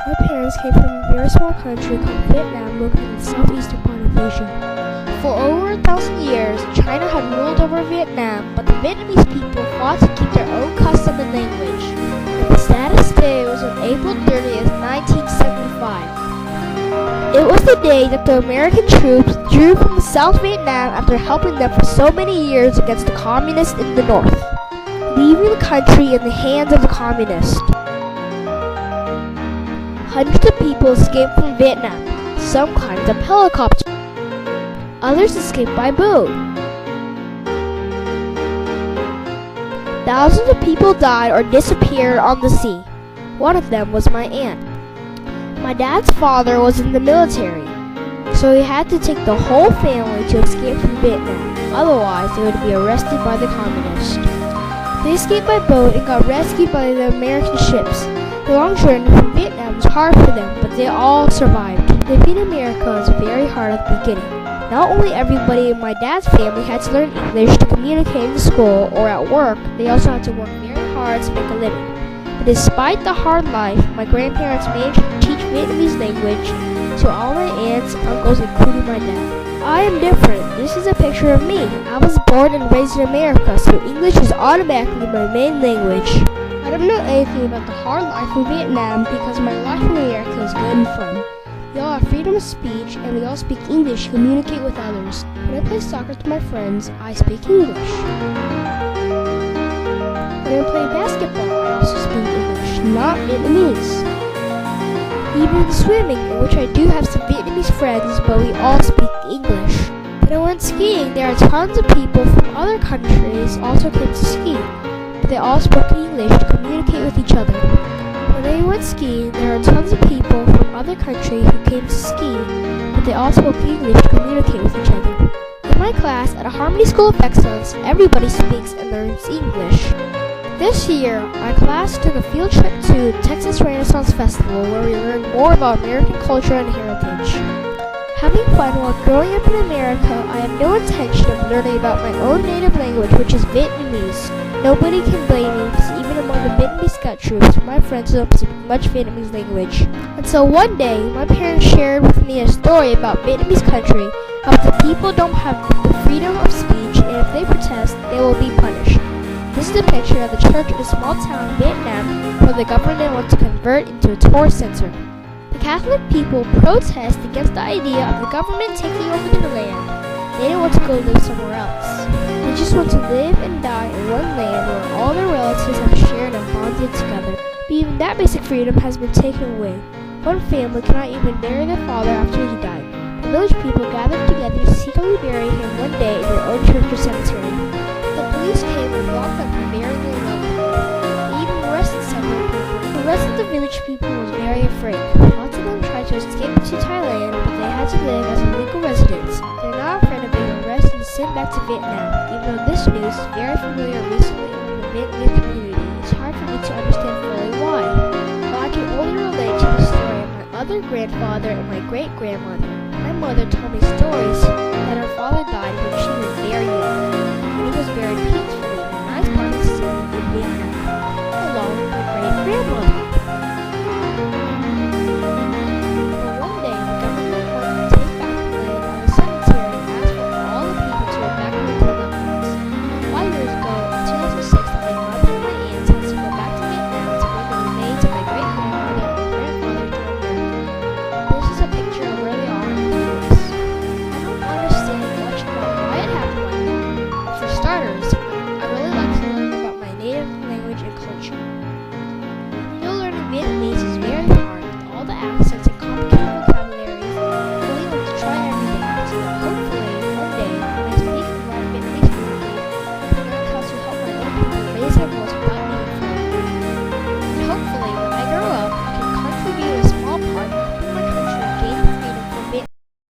My parents came from a very small country called Vietnam, located in the southeastern part of Asia. For over 1,000 years, China had ruled over Vietnam, but the Vietnamese people fought to keep their own custom and language. And the saddest day was on April 30th, 1975. It was the day that the American troops withdrew from the South Vietnam after helping them for so many years against the communists in the north, leaving the country in the hands of the communists. Hundreds of people escaped from Vietnam, some climbed up helicopters. Others escaped by boat. Thousands of people died or disappeared on the sea. One of them was my aunt. My dad's father was in the military, so he had to take the whole family to escape from Vietnam. Otherwise, they would be arrested by the communists. They escaped by boat and got rescued by the American ships. The long journey from Vietnam was hard for them, but they all survived. Living in America was very hard at the beginning. Not only everybody in my dad's family had to learn English to communicate in school or at work, they also had to work very hard to make a living. But despite the hard life, my grandparents managed to teach Vietnamese language to all my aunts, uncles, including my dad. I am different. This is a picture of me. I was born and raised in America, so English is automatically my main language. I don't know anything about the hard life in Vietnam because my life in America is good and fun. We all have freedom of speech and we all speak English to communicate with others. When I play soccer with my friends, I speak English. When I play basketball, I also speak English, not Vietnamese. Even in swimming, in which I do have some Vietnamese friends, but we all speak English. When I went skiing, there are tons of people from other countries also came to ski. They all spoke English to communicate with each other. When I went skiing, there are tons of people from other countries who came to ski, but they all spoke English to communicate with each other. In my class at a Harmony School of Excellence, everybody speaks and learns English. This year, our class took a field trip to Texas Renaissance Festival where we learned more about American culture and heritage. Having fun while growing up in America, I have no intention of learning about my own native language, which is Vietnamese. Nobody can blame me because even among the Vietnamese Scout troops, my friends don't speak much Vietnamese language. Until one day, my parents shared with me a story about Vietnamese country, how the people don't have the freedom of speech and if they protest, they will be punished. This is a picture of the church in a small town in Vietnam where the government wants to convert into a tourist center. The Catholic people protest against the idea of the government taking over their land. They don't want to go live somewhere else. They just want to live and die in one land where all their relatives have shared and bonded together. But even that basic freedom has been taken away. One family cannot even bury their father after he died. The village people gathered together to secretly bury him one day in their own church or cemetery. The police came and blocked them from burying their loved one. They even arrested several people. The rest of the village people was very afraid. Lots of them tried to escape to Thailand, but they had to live as legal residents. They're not afraid of being arrested and sent back to Vietnam. Even though this news is very familiar recently in the Vietnamese community, it's hard for me to understand fully why. But I can only relate to the story of my other grandfather and my great-grandmother. My mother told me stories that her father died when she was very young, and he was buried peacefully in a nice part of the city in Vietnam, along with my great-grandmother. But one day, the government wanted to take back the land on the cemetery and asked for all the people to evacuate their loved ones. 5 years ago, in 2006, my mother and my aunts had to go back to Vietnam to bring the remains of my great-grandmother and grandfather to America. This is a picture of where they are in the U.S. I don't understand much about why it happened like that. For starters,